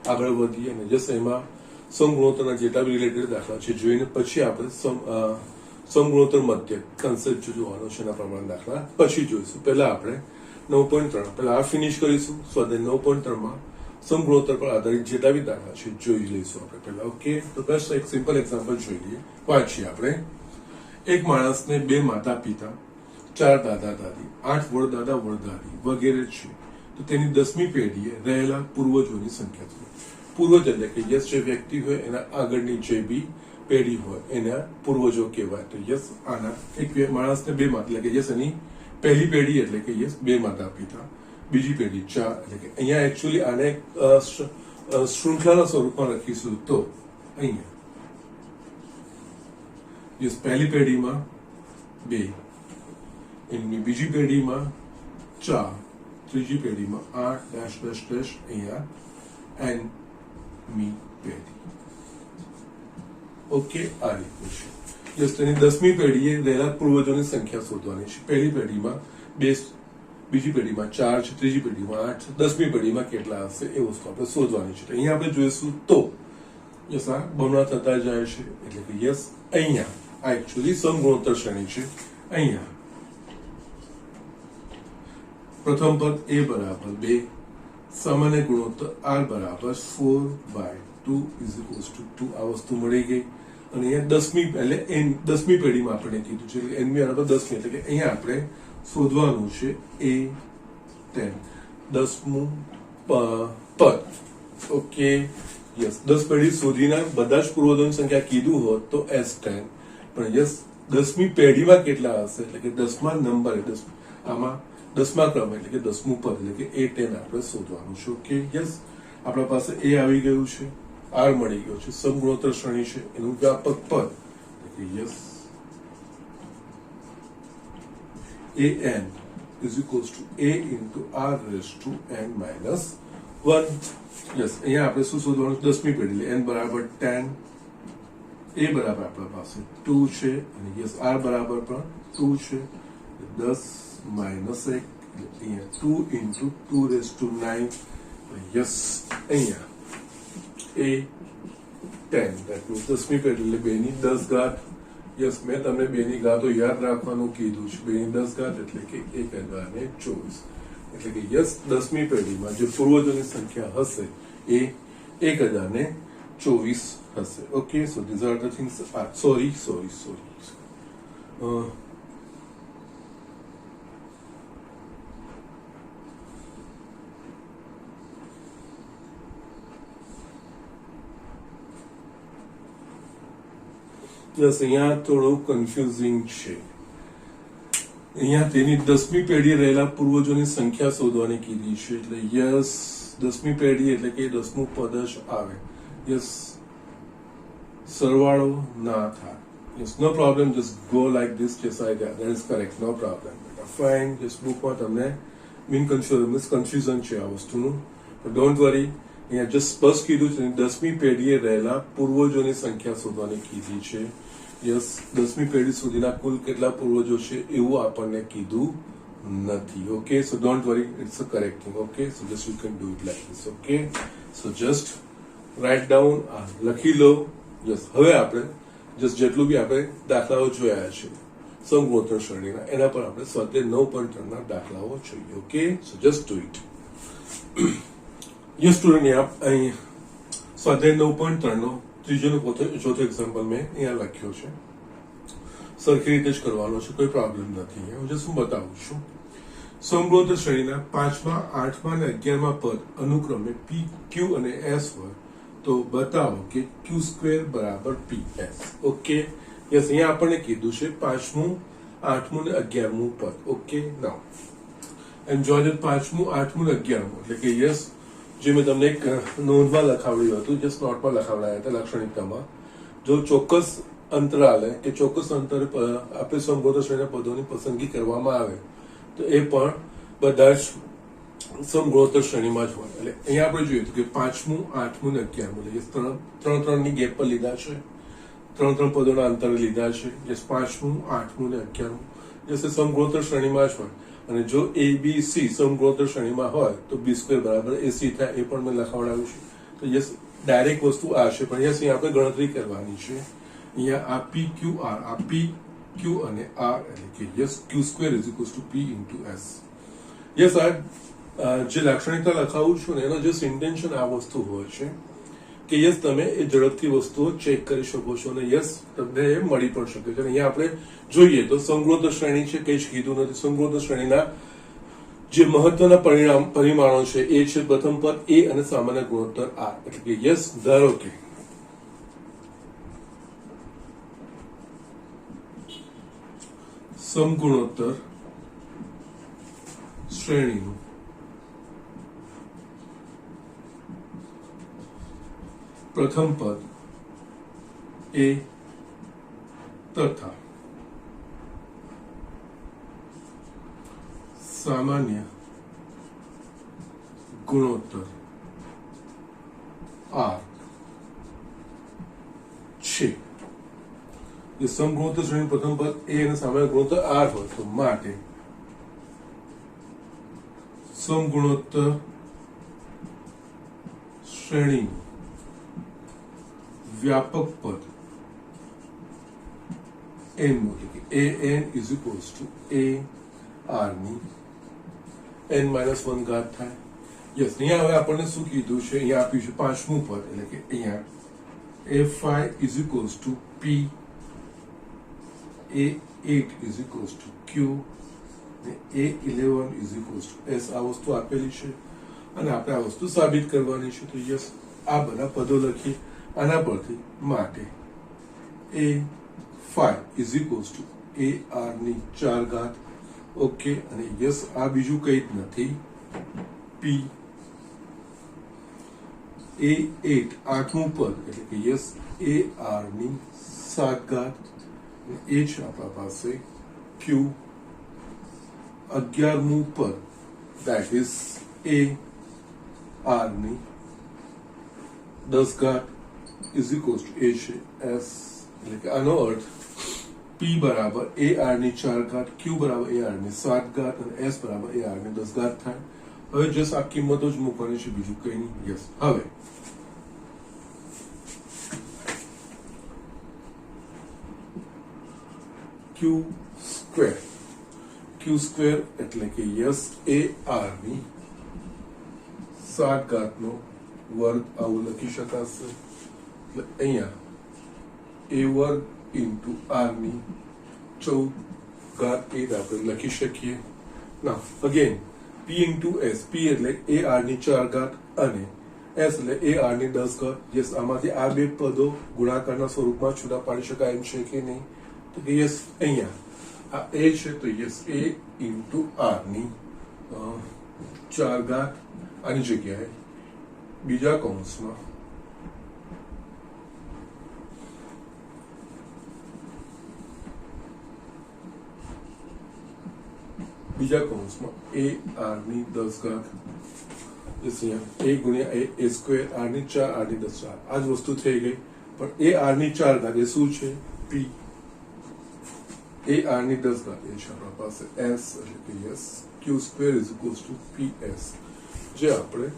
આગળ વધીએ અને જસ્ટ એમાં સમગુણોત્તરના જેટલા બી રિલેટેડ દાખલા છે જોઈને પછી આપણે સમગુણોત્તર મધ્ય કન્સેપ્ટ જોવાનો છે, એના પ્રમાણે દાખલા પછી જોઈશું. પહેલા આપણે 9.3 પહેલા આ ફિનિશ કરીશું. સ્વાધ્યાય 9.3 સમગુણોત્તર પર આધારિત જેટલા બી દાખલા છે જોઈ લઈશું આપણે પહેલા. ઓકે, તો બસ એક સિમ્પલ એક્ઝામ્પલ જોઈ લઈએ. વાંચીએ આપણે. એક માણસને 2 માતા પિતા, 4 દાદા દાદી, 8 વડદાદા વડદાદી વગેરે છે. તો તેની 10મી પેઢીએ રહેલા પૂર્વજોની સંખ્યા છે. પૂર્વજ એટલે કે યસ, જે વ્યક્તિ હોય એના આગળની જે બી પેઢી હોય એના પૂર્વજો કહેવાય. તો યસ, આના એક માણસને 2 માતા, એટલે કે યસ એની પહેલી પેઢી એટલે કે યસ 2 માતા પિતા, બીજી પેઢી 4, એટલે કે અહીંયા એકચ્યુઅલી આને શૃંખલાના સ્વરૂપમાં લખીશું. તો અહીંયા યસ, પહેલી પેઢીમાં 2, એની બીજી પેઢીમાં 4, ત્રીજી પેઢીમાં 8 અહીંયા n મી પેઢી. ઓકે, આ રીતનું છે. યસ, તેની 10મી પેઢીએ રહેલા પૂર્વજોની સંખ્યા શોધવાની છે. પહેલી પેઢીમાં 2, બીજી પેઢીમાં 4 છે, ત્રીજી પેઢીમાં 8, 10મી પેઢીમાં કેટલા હશે એ વસ્તુ આપણે શોધવાની છે. અહીંયા આપણે જોઈશું. તો યસ, આ બમણા થતા જાય છે, એટલે કે યસ અહીંયા આ એકચ્યુઅલી સમગુણોત્તર શ્રેણી છે. અહીંયા પ્રથમ પદ a બરાબર 2, સામાન્ય ગુણોત્તર r બરાબર 4/2 ઇઝ ઇક્વલ્સ ટુ 2. આ વસ્તુ મળી ગઈ. અને અહીંયા 10મી એટલે 10મી પેઢીમાં આપણે કીધું છે, એટલે n બરાબર 10મી, એટલે કે અહીંયા આપણે શોધવાનું છે a10, 10મું પદ. ઓકે, યસ, 10 પેઢી શોધીને બધા જ પૂર્વજોની સંખ્યા કીધું હોત તો s10, પણ યસ 10મી પેઢીમાં કેટલા હશે, એટલે કે 10મા નંબર, આમાં 10મા ક્રમ એટલે કે 10મું પદ, એટલે કે a10 આપણે શોધવાનું છે. ઓકે, યસ, આપણા પાસે a આવી ગયું છે, r મળી ગયો છે, સમગુણોત્તર શ્રેણી છે, એનું વ્યાપક પદ એટલે કે yes an is equals to a into r raised to n minus 1. Yes, અહીંયા આપણે શું શોધવાનું? 10મી પેઢી, એટલે n બરાબર 10, a બરાબર આપણા પાસે 2 છે, અને યસ r બરાબર પણ 2 છે. 10 minus 1, અહીંયા 2 into 2 raised to 9. યસ, અહીંયા a10, that means 10મી પેઢી એટલે 2 ની 10 ઘાત. યસ, મેં તમને 2 ની ઘાતો યાદ રાખવાનું કીધું છે. 2 ની 10 ઘાત એટલે કે 1024, એટલે કે યસ 10મી પેઢીમાં જે પૂર્વજોની સંખ્યા હશે એ 1024 હશે. Okay, so these are the things. Sorry yes અહીંયા થોડું કન્ફ્યુઝિંગ છે. અહીંયા તેની 10મી પેઢીએ રહેલા પૂર્વજોની સંખ્યા શોધવાની કીધી છે. એટલે યસ 10મી પેઢી એટલે કે 10મું પદ જ આવે. યસ સરવાળો ના થાય. Yes no problem, just go like this. Yes I that is correct, no problem. Fine. Just બુકમાં તમને કન્ફ્યુઝન છે આ વસ્તુનું, પણ ડોન્ટ વરી. અહીંયા જસ્ટ સ્પષ્ટ કીધું છે 10મી પેઢીએ રહેલા પૂર્વજોની સંખ્યા શોધવાની કીધી છે. યસ 10મી પેઢી સુધીના કુલ કેટલા પૂર્વજો છે એવું આપણને કીધું નથી. Okay, so don't worry, it's a correct thing. Okay, so just you can do it like this. Okay, so just write down, લખી લો. જસ્ટ હવે આપણે જસ્ટ જેટલું બી આપણે દાખલાઓ જોયા છે સમગુણોત્તર શ્રેણીના, એના પર આપણે સ્વાધ્યાય 9.3 દાખલાઓ જોઈએ. Okay, so just do it. Yes student, અહીં સ્વાધ્યાય 9.3 ત્રીજો ચોથો એક્ઝામ્પલ મેં અહીંયા લખ્યો છે. સરખી રીતે જ કરવાનો છે, કોઈ પ્રોબ્લેમ નથી. હું જસ્ટ હું બતાવું છું. સમગુણોત્તર શ્રેણીના 5મા, 8મા અને 11મા પદ અનુક્રમે પી, ક્યુ અને એસ હોય તો બતાવો કે ક્યુ સ્ક્વેર બરાબર પી એસ. ઓકે, યસ અહીંયા આપણને કીધું છે 5મું, 8મું અને 11મું પદ. ઓકે, નાઉ એન્જોય ધ 5મું, 8મું અને 11મું એટલે કે યસ જે મેં તમને એક નોંધમાં લખાવડ્યું હતું, જસ્ટ નોટમાં લખાવડાયા હતા લાક્ષણિકતામાં. જો ચોક્કસ અંતરાલે કે ચોક્કસ અંતરે આપણે સમગુણોત્તર શ્રેણીના પદોની પસંદગી કરવામાં આવે તો એ પણ બધા જ સમગુણોત્તર શ્રેણીમાં જ હોય. એટલે અહીંયા આપણે જોયું કે 5મું, 8મું અને 11મું એટલે ત્રણની ગેપ પર લીધા છે, ત્રણ પદોના અંતરે લીધા છે. જે 5મું, 8મું અને 11મું જે સમગુણોત્તર શ્રેણીમાં જ હોય. અને જો એ બી સી સમગુણોત્તર શ્રેણીમાં હોય તો બી સ્ક્વેર બરાબર એસી થાય, એ પણ મેં લખાવડાવ્યું છે. તો યસ ડાયરેક્ટ વસ્તુ આ છે, પણ યસ અહીંયા આપણે ગણતરી કરવાની છે. અહીંયા આ પી ક્યુ આર, આ પી ક્યુ અને આર એટલે કે yes Q square is equals two P into S. Yes આ જે લાક્ષણિકતા લખાવું છું ને એનો જસ્ટ ઇન્ટેન્શન આ વસ્તુ હોય છે કે યસ તમે એ ઝડપથી વસ્તુઓ ચેક કરી શકો છો અને યસ તમને એ મળી પણ શકે છે. અહીંયા આપણે જોઈએ તો સમગુણોત્તર શ્રેણી છે, કંઈ જ કીધું નથી. સમગુણોત્તર શ્રેણીના જે મહત્વના પરિમાણો છે એ છે પ્રથમ પદ એ અને સામાન્ય ગુણોત્તર આર. એટલે કે યસ ધારો કે સમગુણોત્તર શ્રેણીનું પ્રથમ પદ એ તથા સામાન્ય ગુણોત્તર આર છે. જે સમગુણોત્તર શ્રેણી પ્રથમ પદ એ અને સામાન્ય ગુણોત્તર આર હોય તો માટે સમગુણોત્તર શ્રેણી વ્યાપક પદ n એટલે કે an is equals to a r ની n-1 ઘાત થાય. યસ અહીંયા હવે આપણને શું કીધું છે, અહીંયા આપ્યું છે 5મું પદ એટલે કે અહીંયા a5 is equals to p, a8 is equals to q અને a11 is equals to s. આ વસ્તુ આપેલી છે અને આપણે આ વસ્તુ સાબિત કરવાની છે. તો યસ આ બધા પદો લખી આના પરથી માટે a5 is equals to ar ની 4 ઘાત. ઓકે, અને યસ આ બીજું કંઈ જ નથી. p a8 8મું પદ એટલે કે યસ ar ની 7 ઘાત. એ છે આપણા પાસે q 11મું પદ that is ar ની 10 ઘાત is equals to a છે s. એટલે કે આનો અર્થ p બરાબર ar ની 4 ઘાત, q બરાબર ar ની 7 ઘાત અને s બરાબર ar ની 10 ઘાત થાય. હવે જસ્ટ આ કિંમતો જ મૂકવાની છે, બીજું કંઈ નહીં. યસ હવે ક્યુ સ્ક્વેર એટલે કે યસ ar ની 7 ઘાતનો વર્ગ આવું લખી શકાશે. એટલે અહીંયા a વર્ગ ઇન્ટુ r ની 14 ઘાત એ આપણે લખી શકીએ. ના again p into s, p એટલે ar ની 4 ઘાત અને એસ એટલે એ આર ની 10 ઘાત. યસ, આમાંથી આ બે પદો ગુણાકારના સ્વરૂપમાં છૂટા પાડી શકાય એમ છે કે નહીં? તો કે યસ, અહીંયા આ એ છે તો યસ એ ઇન્ટુ આર ની 4 ઘાત આની જગ્યાએ બીજા કૌંસમાં એ આર ની 10 ઘાત એ ગુણ્યા એ સ્ક્વેર આર ની 4 આર ની 10 4 આ જ વસ્તુ થઈ ગઈ. પણ એ આર ની 4 ઘાત એ શું છે? પી. એ આર ની 10 ઘાત એ છે આપણા પાસે એસ, એટલે કે yes Q square is equals two P S, જે આપણે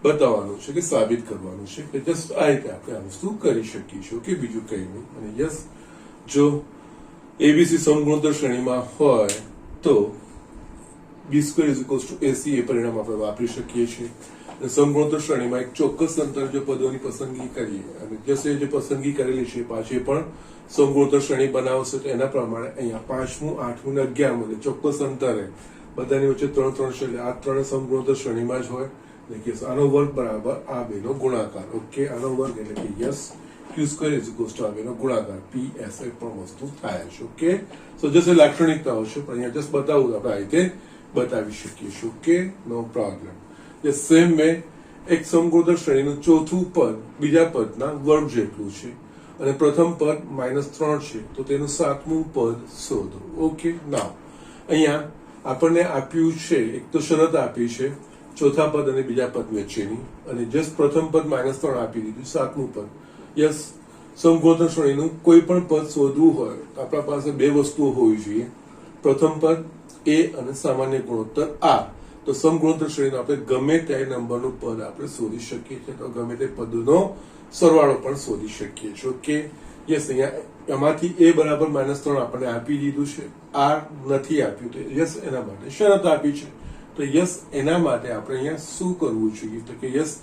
બતાવવાનું છે કે સાબિત કરવાનું છે કે જસ્ટ આ રીતે આપણે આ વસ્તુ કરી શકીએ છીએ. ઓકે, બીજું કંઈ નહીં. અને યસ, જો એબીસી સમગુણોત્તર શ્રેણીમાં હોય તો બી square is equals two AC એ પરિણામ આપણે વાપરી શકીએ છીએ. અને સમગુણોત્તર શ્રેણીમાં એક ચોક્કસ અંતર જો પદોની પસંદગી કરીએ અને જશે જે પસંદગી કરેલી છે પાછી પણ સમગુણોત્તર શ્રેણી બનાવશે તો એના પ્રમાણે અહીંયા 5મું 8મું ને 11મું ચોક્કસ અંતરે બધાની વચ્ચે 3 3 છે એટલે આ ત્રણે સમગુણોત્તર શ્રેણીમાં જ હોય. એટલે કે આનો વર્ગ બરાબર આ બેનો ગુણાકાર. ઓકે, આનો વર્ગ એટલે કે yes Q square is equals two આ બેનો ગુણાકાર પી એસ એ પણ વસ્તુ થાય છે. ઓકે, સો જસ્ટ લાક્ષણિકતાઓ છે પણ અહીંયા જસ્ટ બતાવું આપણે આ રીતે બતાવી શકીએ છીએ. ઓકે, નો પ્રોબ્લેમ. જે સેમ વે એક સમગુણોત્તર શ્રેણીનું ચોથું પદ બીજા પદના વર્ગ જેટલું છે અને પ્રથમ પદ -3 છે તો તેનું 7મું પદ શોધો. ઓકે, નાવ અહીંયા આપણને આપ્યું છે એક તો શરત આપી છે ચોથા પદ અને બીજા પદ વચ્ચેની, અને જસ્ટ પ્રથમ પદ -3 આપી દીધું, 7મું પદ. યસ, સમગુણોત્તર શ્રેણીનું કોઈ પણ પદ શોધવું હોય તો આપણા પાસે બે વસ્તુઓ હોવી જોઈએ, પ્રથમ પદ એ અને સામાન્ય ગુણોત્તર આ. તો સમગુણોત્તર શ્રેણીનું આપણે ગમે તે નંબરનું પદ આપણે શોધી શકીએ છીએ, તો ગમે તે પદનો સરવાળો પણ શોધી શકીએ છીએ. ઓકે, યસ, અહીંયા એમાંથી એ બરાબર -3 આપણને આપી દીધું છે, આર નથી આપ્યું તો યસ એના માટે શરત આપી છે. તો યસ એના માટે આપણે અહીંયા શું કરવું જોઈએ તો કે યસ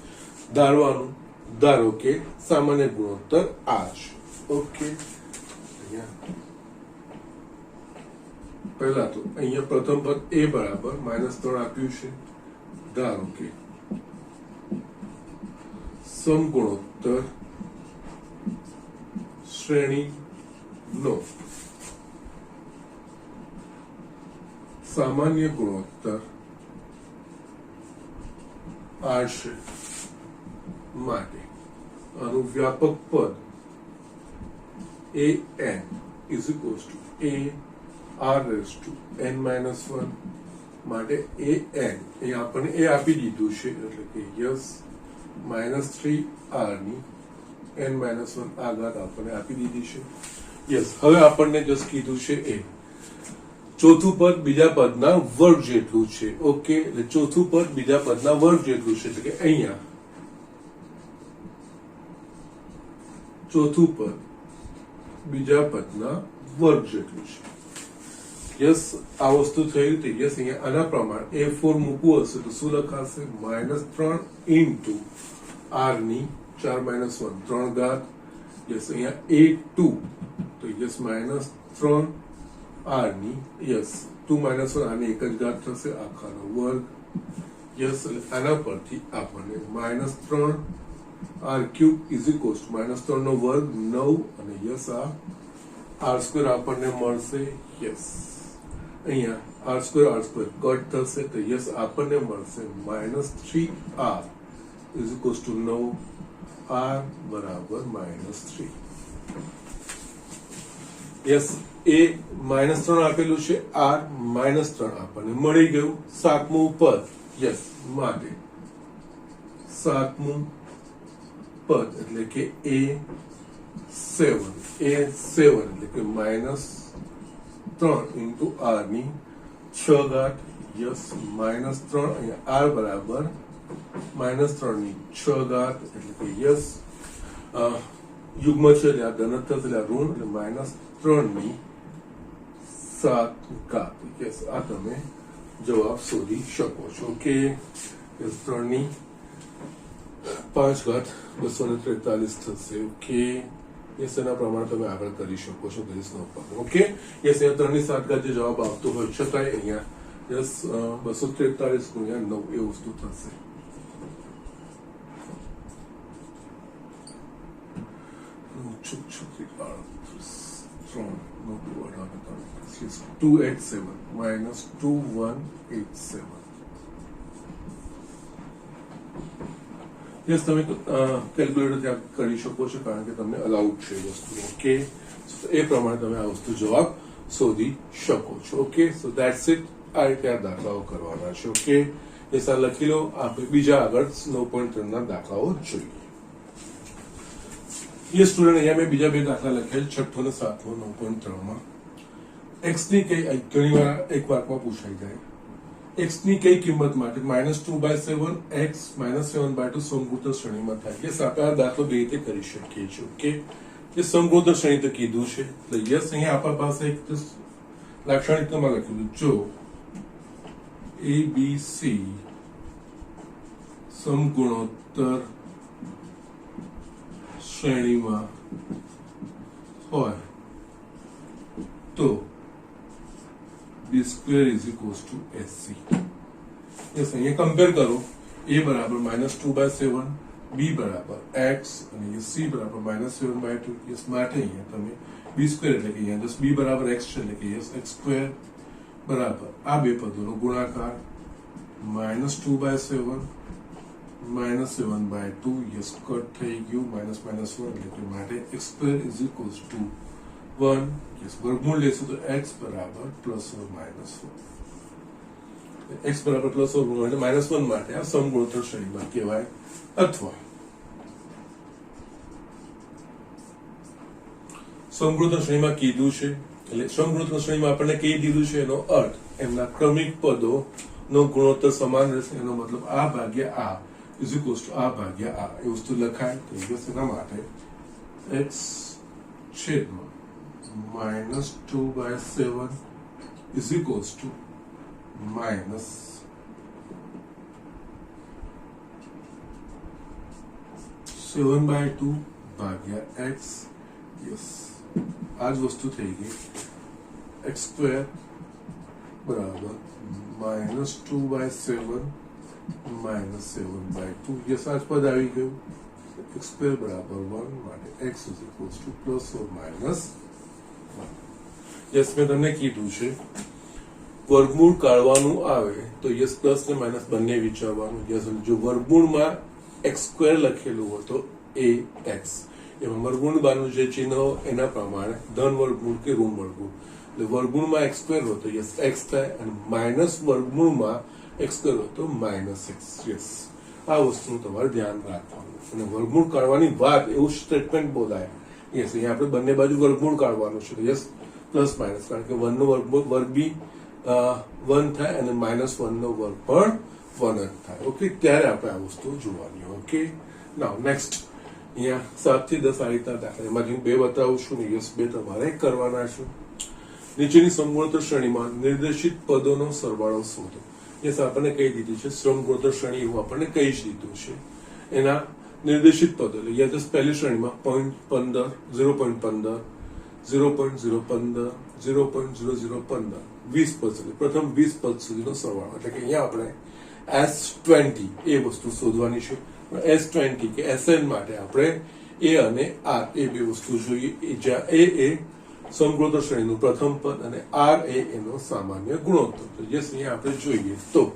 ધારવાનું, ધારો કે સામાન્ય ગુણોત્તર આ છે. ઓકે, પહેલા તો અહીંયા પ્રથમ પદ એ બરાબર -3 આપ્યું છે, ધારો કે સમગુણોત્તર શ્રેણી નો સામાન્ય ગુણોત્તર આ છે માટે આનું વ્યાપક પદ a n is equals to a r raise to n-1 માટે એ એન એ આપણને એ આપી દીધું છે એટલે કે યસ -3 આર ની n-1 આ ઘાત આપણને આપી દીધી છે. યસ, હવે આપણને જસ્ટ કીધું છે એ ચોથું પદ બીજા પદના વર્ગ જેટલું છે. ઓકે, એટલે ચોથું પદ બીજા પદના વર્ગ જેટલું છે એટલે કે અહીંયા ચોથું પદ બીજા પદના વર્ગ જેટલું છે. યસ, આ વસ્તુ થયું તે યસ અહીંયા આના પ્રમાણે A4 મૂકવું હશે તો શું લખાશે? -3 ઇન્ટુ આર ની 4 - 1 3 ઘાત. યસ, અહીંયા A2 તો યસ -3 આર ની યસ 2 - 1 આની એક જ ઘાત થશે આખાનો વર્ગ. યસ, આના પરથી આપણને -3 R cube is equals to -3 નો વર્ગ 9 અને યસ આ આર સ્ક્વેર આપણને મળશે. યસ, અહીંયા આર સ્ક્વેર કટ થશે તો યસ આપણને મળશે -3 R is equals to 9 R બરાબર -3. યસ, એ -3 આપેલું છે, આર -3 આપણને મળી ગયું. 7મું પદ યસ માટે 7મું પદ એટલે કે A7 એટલે કે -3 ઇન્ટુ આર ની 6 ઘાત. યસ, -3 અહીંયા આર બરાબર -3 ની 6 ઘાત એટલે કે યસ યુગ્મ છે એટલે આ ધન થશે એટલે આ ઋણ એટલે -3 ની 7 ઘાત. યસ, આ તમે જવાબ શોધી શકો છો. ઓકે, યસ 3 ની 5 ઘાત 243 થશે. ઓકે, યસ, એના પ્રમાણે તમે આગળ કરી શકો છો. ઓકે, યસ, અહીંયા 3 ની 7 ઘાત જે જવાબ આવતો હોય છતાંય અહીંયા યસ 243 ગુણ્યા 9 એ વસ્તુ થશે. 287 minus 2187. યસ તમે કેલ્ક્યુલેટર ત્યાં કરી શકો છો કારણ કે તમને અલાઉડ છે વસ્તુ. ઓકે, એ પ્રમાણે તમે આ વસ્તુ જવાબ શોધી શકો છો. Okay, so that's it. આ રીતે આ દાખલાઓ કરવાના છે. ઓકે, એ સર લખી લો. આપણે બીજા આગળ 9.3 ના દાખલાઓ જોઈએ. ये स्टूडेंट અહીંયા મેં બીજા બે દાખલા લખેલ 6ઠ્ઠો અને 7મો 9.3 માં x ની કઈ ઘણી વાર એક વારમાં પૂછાઈ જાય. x ની કઈ કિંમત માટે -2/7 x -7/2 સમગુણોત્તર શ્રેણીમાં થાય. યસ, આપણે આ દાખલો બે રીતે કરી શકીએ છીએ. ઓકે, જે સમગુણોત્તર શ્રેણી તો કીધું છે એટલે યસ અહીંયા આપણા પાસે એક લાક્ષણિકતામાં લખ્યું જો a b c સમગુણોત્તર શ્રેણીમાં હોય તો b square is equals to sc. Yes, અહીંયા કમ્પેર કરો. a બરાબર -2/7, b બરાબર x અને c બરાબર -7/2. યસ, માટે અહીંયા તમે b સ્ક્વેર એટલે કે અહીંયા જસ્ટ b બરાબર x છે એટલે કે યસ x સ્ક્વેર બરાબર આ બે પદોનો ગુણાકાર -2/7 -7/2. યસ, કટ થઈ ગયું -1 એટલે કે માટે x square is equals to 1. Yes, વર્ગમૂળ લેશું તો x બરાબર +or -1. x બરાબર +or -1 માટે આ સમગુણોત્તર શ્રેણીમાં કહેવાય. અથવા સમગુણોત્તર શ્રેણીમાં કીધું છે એટલે સમગુણોત્તર શ્રેણીમાં આપણને કહી દીધું છે એનો અર્થ એમના ક્રમિક પદો નો ગુણોત્તર સમાન રહેશે. એનો મતલબ આ ભાગ્યા આ ઇઝ ઇક્વલ્સ ટુ આ ભાગ્યા આ એ વસ્તુ લખાય. તો યસ, એના માટે x છેદમાં -2/7 is equals to -7/2 ભાગ્યા x. યસ, આ જ વસ્તુ થઈ ગઈ. x સ્ક્વેર બરાબર -2/7 -7/2. યસ, આ જ પદ આવી ગયું. x સ્ક્વેર બરાબર 1 માટે x is equals to +or -1. Yes, મેં તમને કીધું છે વર્ગમૂળ કાઢવાનું આવે તો યસ પ્લસ ને માઇનસ બંને વિચારવાનું. યસ, જો વર્ગમૂળમાં x સ્ક્વેર લખેલું હોય તો ax, એમાં વર્ગમૂળ બારનું જે ચિહ્ન એના પ્રમાણે ધન વર્ગમૂળ કે ઋણ વર્ગમૂળ. એટલે વર્ગમૂળમાં x સ્ક્વેર હોય તો યસ x થાય અને માઇનસ વર્ગમૂળમાં x સ્ક્વેર હોય તો -x. યસ, આ વસ્તુનું તમારે ધ્યાન રાખવાનું. અને વર્ગમૂળ કાઢવાની વાત એવું સ્ટેટમેન્ટ બોલાય. યસ, અહીંયા આપણે બંને બાજુ વર્ગમૂળ કાઢવાનું છે. યસ, પ્લસ માઇનસ, કારણ કે 1 નો વર્ગ બી 1 થાય અને -1 નો વર્ગ પણ 1 જ થાય. ઓકે, ત્યારે આપણે આ વસ્તુ જોવાની. ઓકે, નાઉ નેક્સ્ટ અહીંયા 7 થી 10 આ રીતના દાખલા એમાંથી હું બે બતાવું છું ને યસ બે તમારે કરવાના છે. નીચેની સમગુણોત્તર શ્રેણીમાં નિર્દેશિત પદોનો સરવાળો શોધો. યસ, આપણને કહી દીધી છે સમગુણોત્તર શ્રેણી એવું આપણને કહી જ દીધું છે. એના નિર્દેશિત પદો એટલે યસ પહેલી શ્રેણીમાં 0.15 0.15 0.015 0.0015 20 પદ સુધી પ્રથમ 20 પદ સુધીનો સરવાળો એટલે કે અહીંયા આપણે S20 એ વસ્તુ શોધવાની છે. S20 કે SN માટે આપણે a અને r એ બે વસ્તુ જોઈએ. જ્યાં a એ સમગુણોત્તર શ્રેણીનું પ્રથમ પદ અને r એ એનો સામાન્ય ગુણોત્તર. તો યસ, અહીંયા આપણે જોઈએ તો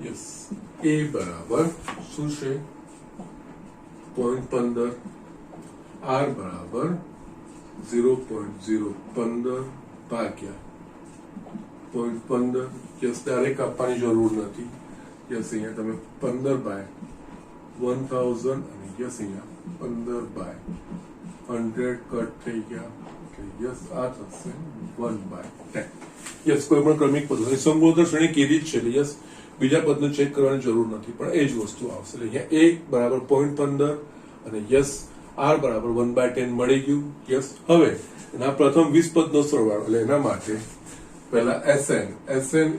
યસ a બરાબર શું છે 0.15, r બરાબર 0.015 ભાગ્યા 0.15. યસ, ડાયરેક્ટ આપવાની જરૂર નથી. યસ, અહીંયા તમે 15/1000 અને યસ અહીંયા 15/100 કટ થઈ ગયા. યસ, આ થશે 1/10. યસ, કોઈ પણ ક્રમિક પદ સમગુણોત્તર શ્રેણી કીધી જ છે એટલે યસ બીજા પદને ચેક કરવાની જરૂર નથી પણ એ જ વસ્તુ આવશે. એટલે અહીંયા a બરાબર 0.15 અને યસ r બરાબર 1/10 મળી ગયું. યસ, હવે એના પ્રથમ 20 પદનો સરવાળો એટલે એના માટે પહેલા SN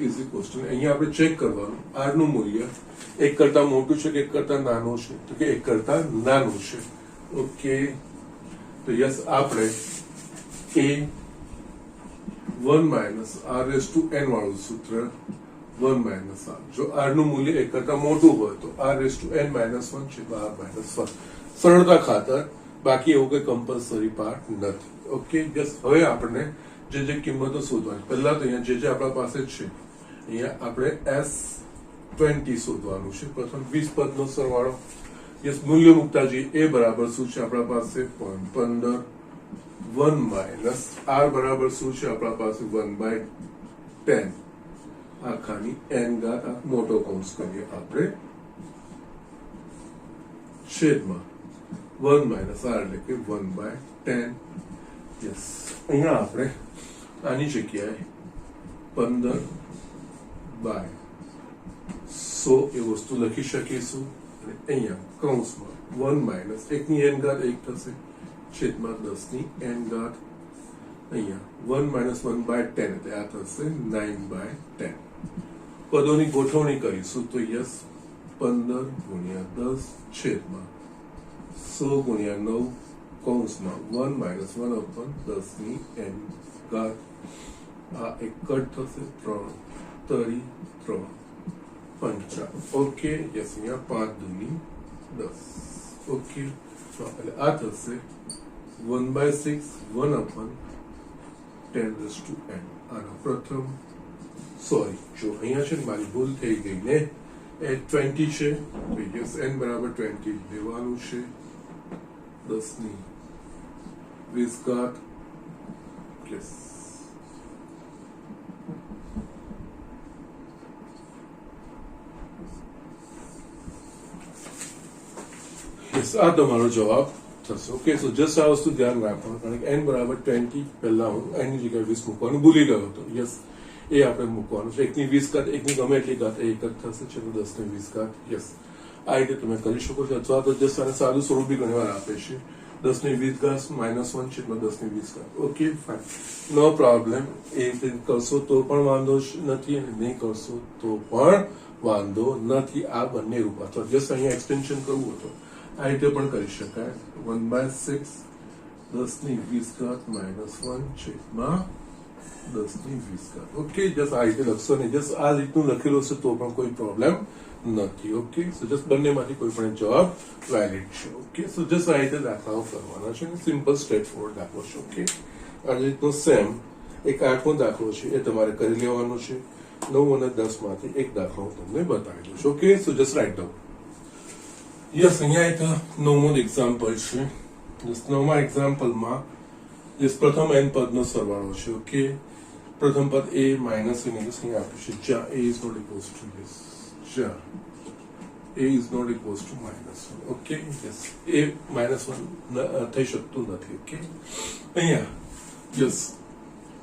ઇઝ ઇક્વલ્સ ટુ અહીંયા આપણે ચેક કરવાનું r નું મૂલ્ય 1 કરતા મોટું છે કે 1 કરતા નાનું છે તો કે 1 કરતા નાનું છે. ઓકે, તો યસ આપણે a 1 - r⁻n વાળું સૂત્ર 1 માઇનસ આર. જો આર નું મૂલ્ય એક કરતા મોટું હોય તો R raise to n minus 1 છે આર માઇનસ 1. સરળતા ખાતર, બાકી એવું કઈ કમ્પલસરી પાર્ટ નથી. ઓકે, જસ્ટ હવે આપણે જે કિંમતો શોધવાની, પહેલા તો અહીંયા જે આપણા પાસે છે અહીંયા આપણે S20 શોધવાનું છે. પ્રથમ 20 પદનો સરવાળો. યસ, મૂલ્ય મૂકતા જઈએ. એ બરાબર શું છે આપણા પાસે 0.15. 1 માઇનસ આર બરાબર શું છે આપણા પાસે 1/10 આખાની n ઘાત, આ મોટો કૌંસ કરીએ આપણે, છેદમાં 1 માઇનસ આર એટલે કે 1/10. યસ, અહીંયા આપણે આની જગ્યાએ 15/100 એ વસ્તુ લખી શકીશું. અને અહીંયા કૌંસમાં 1 માઇનસ 1 ની n ઘાત 1 થશે, છેદમાં 10 ની n ઘાત. અહીંયા 1 માઇનસ 1/10 એટલે આ થશે 9/10. પદોની ગોઠવણી કરીશું તો યસ, 15 ગુણ્યા 10 છેદમાં 100 ગુણ્યા 9 કૌંસમાં 1 માઇનસ 1/10 ની n ઘાત. આ એક કટ થશે, 3 તરી 3 પંચા. ઓકે, યસ, અહીંયા 5 દૂની 10. ઓકે, એટલે આ થશે 1/6 1/10 આનો પ્રથમ. સોરી, જો અહીંયા છે ને મારી ભૂલ થઈ ગઈ ને, એ 20 છે, યસ, n બરાબર 20 લેવાનું છે. 10 ની 20 ઘાત. યસ, આ તમારો જવાબ થશે. ઓકે, સો જસ્ટ આ વસ્તુ ધ્યાન રાખવાનું, કારણ કે n બરાબર 20 પહેલા હું n ની જગ્યાએ 20 મૂકવાનું ભૂલી ગયો હતો. યસ, એ આપણે મૂકવાનું છે. 1 ની 20 ઘાત, 1 ની ગમે એટલી ઘાત, એક જ થશે. ચલો 10 ની 20 ઘાત. યસ, આ રીતે તમે કરી શકો છો. અથવા તો જસ્ટ આને સાદું સ્વરૂપ બી ઘણી વાર આપે છે, 10 ની 20 ઘાત -1 છે 10 ની 20 ઘાત. ઓકે, ફાઇન, નો પ્રોબ્લેમ. એ રીતે કરશો તો પણ વાંધો નથી, અને નહીં કરશો તો પણ વાંધો નથી. આ બંને રૂપ, અથવા જસ્ટ અહીંયા એક્સટેન્શન કરવું હતું આ રીતે પણ કરી શકાય. 1/6 10 ની 20 ઘાત -1 છેદમાં 10 ની 20 ઘાત. ઓકે, જસ્ટ આ રીતે લખશો ને, જસ્ટ આ રીતનું લખેલું હશે તો પણ કોઈ પ્રોબ્લેમ નથી. ઓકે, સો જસ્ટ બંનેમાંથી કોઈ પણ જવાબ વેલિડ છે. ઓકે, સો જસ્ટ આ રીતે દાખલાઓ કરવાના છે, સિમ્પલ સ્ટ્રેટ ફોરવર્ડ દાખલો છે. ઓકે, આ રીતનો સેમ એક 8મો દાખલો છે, એ તમારે કરી લેવાનો છે. 9 અને 10 માંથી એક દાખલો હું તમને બતાવી દઉં છું. Okay, so just write down. Yes, અહીંયા એક 9મો એક્ઝામ્પલ છે. જસ્ટ 9મા એક્ઝામ્પલમાં જસ્ટ પ્રથમ n પદનો સરવાળો છે. ઓકે, પ્રથમ પદ a માઇનસ n અહીં આપ્યું છે, જ્યાં a is not equals to yes, જ્યાં a is not equals to -1. Okay, yes, a -1 થઈ શકતું નથી. ઓકે, અહીંયા યસ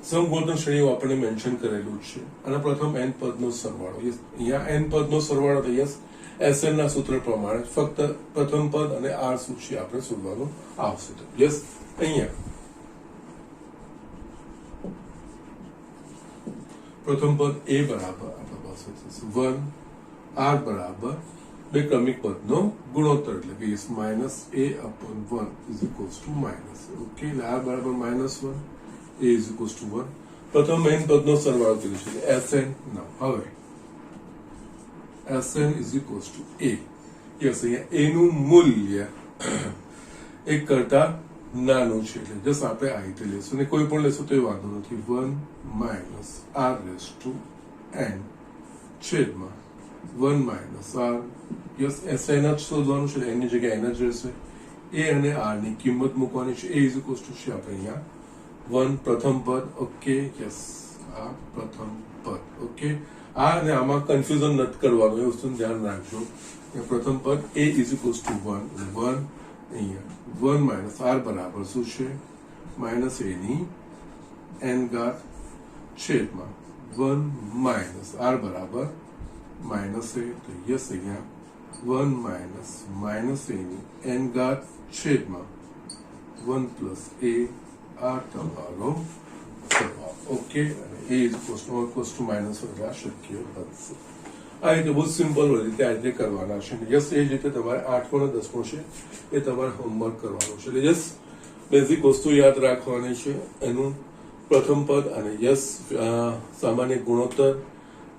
સમગોળન શ્રેણીઓ આપણને મેન્શન કરેલું છે. અને પ્રથમ n પદનો સરવાળો. યસ, અહીંયા n પદનો સરવાળો તો યસ SN ના સૂત્ર પ્રમાણે ફક્ત પ્રથમ પદ અને r શું છે આપણે શોધવાનું આવશે. તો યસ, અહીંયા પ્રથમ પદ a બરાબર આપણા પાસે થશે 1, r બરાબર બે ક્રમિક પદનો ગુણોત્તર, એટલે કે -a/1 is equals two -. Okay, એટલે r બરાબર -1, a ઇઝ ઇક્વલ્સ ટુ 1. પ્રથમ n પદનો સરવાળો કર્યો છે, એટલે SN. હવે Sn is equals to a. Yes, અહીંયા a નું મૂલ્ય 1 કરતા નાનું છે, એટલે જસ્ટ આપણે આ રીતે લેશું, ને કોઈ પણ લેશું તો એ વાંધો નથી. 1 minus r race to n છેદમાં 1 માઇનસ r. યસ, Sn જ શોધવાનું છે, n ની જગ્યાએ n જ રહેશે. a અને r ની કિંમત મૂકવાની છે. a ઇઝ ઇક્વલ્સ ટુ છે આપણે અહીંયા 1 પ્રથમ પદ. ઓકે, યસ, આ પ્રથમ પદ. ઓકે, આ અને આમાં કન્ફ્યુઝન નથી કરવાનું, એ વસ્તુનું ધ્યાન રાખજો. પ્રથમ પદ a ઇઝ ઇક્વલ્સ ટુ 1, 1 અહીંયા 1 માઇનસ r બરાબર શું છે -a ની n ઘાત છેદમાં 1 માઇનસ r બરાબર -a. તો યસ, અહીંયા 1 માઇનસ -a ની n ઘાત છેદમાં 1 પ્લસ a, આ તમારો જવાબ. Okay, a is equals to -1 એટલે આ શક્ય બનશે. આ રીતે બહુ સિમ્પલ રીતે આ રીતે કરવાના છે. યસ, એ જ રીતે તમારે 8મો અને 10મો છે એ તમારે હોમવર્ક કરવાનું છે. એટલે યસ, બેઝિક વસ્તુ યાદ રાખવાની છે, એનું પ્રથમ પદ અને યસ સામાન્ય ગુણોત્તર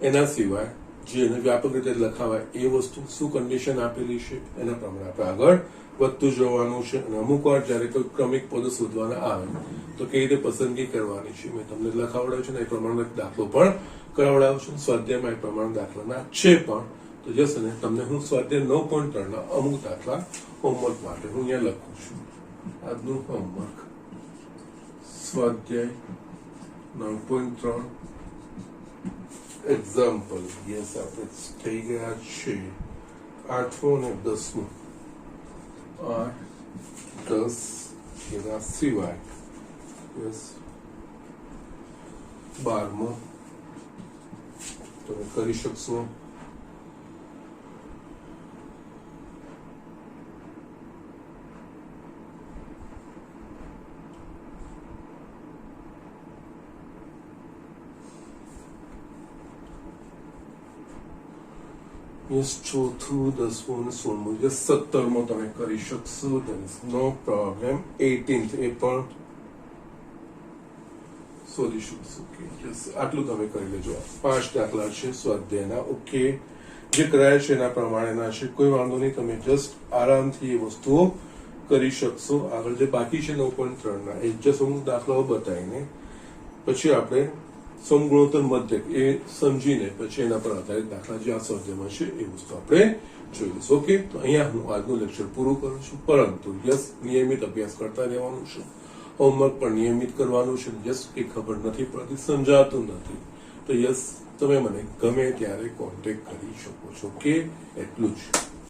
એના સિવાય જેને વ્યાપક રીતે લખાવાય એ વસ્તુ શું કન્ડિશન આપેલી છે એના પ્રમાણે આપણે આગળ વધતું જવાનું છે. અને અમુક વાર જયારે કોઈ ક્રમિક પદ શોધવાના આવે તો કેવી રીતે પસંદગી કરવાની છે મેં તમને લખાવડાવ્યું છે ને એ પ્રમાણે દાખલો પણ કરાવડાવ્યો છું. સ્વાધ્યાયમાં એ પ્રમાણે દાખલાના છે પણ તો જશે ને તમને હું સ્વાધ્યાય 9.3 ના અમુક દાખલા હોમવર્ક માટે હું અહીંયા લખું છું. આજનું હોમવર્ક સ્વાધ્યાય 9.3 એક્ઝામ્પલ. યસ, આપણે થઈ ગયા છે 8મો અને 10મો. 8, 10 એના સિવાય યસ 12મો તમે કરી શકશો. યસ 4થું, 10મું અને 16મું. યસ 17મો તમે કરી શકશો. નો પ્રોબ્લેમ. 18th એ પણ શોધી શકશો. યસ, આટલું તમે કરી લેજો. 5 દાખલા છે સ્વાધ્યાયના. ઓકે, જે કરાયા છે એના પ્રમાણેના છે, કોઈ વાંધો નહીં. તમે જસ્ટ આરામથી એ વસ્તુઓ કરી શકશો. આગળ જે બાકી છે 9.3 ના એ જસ્ટ અમુક દાખલાઓ બતાવીને પછી આપણે સમગુણોત્તર મધ્યક એ સમજીને પછી એના પર આધારિત દાખલા જે આ સ્વાધ્યાયમાં છે એ વસ્તુ આપણે જોઈ લઈશું. ઓકે, તો અહીંયા હું આજનું લેક્ચર પૂરું કરું છું. પરંતુ યસ, નિયમિત અભ્યાસ કરતા રહેવાનું છે. હોમવર્ક પણ નિયમિત કરવાનું છે. યસ, કંઈ ખબર નથી પડતી, સમજાતું નથી તો યસ તમે મને ગમે ત્યારે કોન્ટેક્ટ કરી શકો છો. ઓકે, એટલું જ.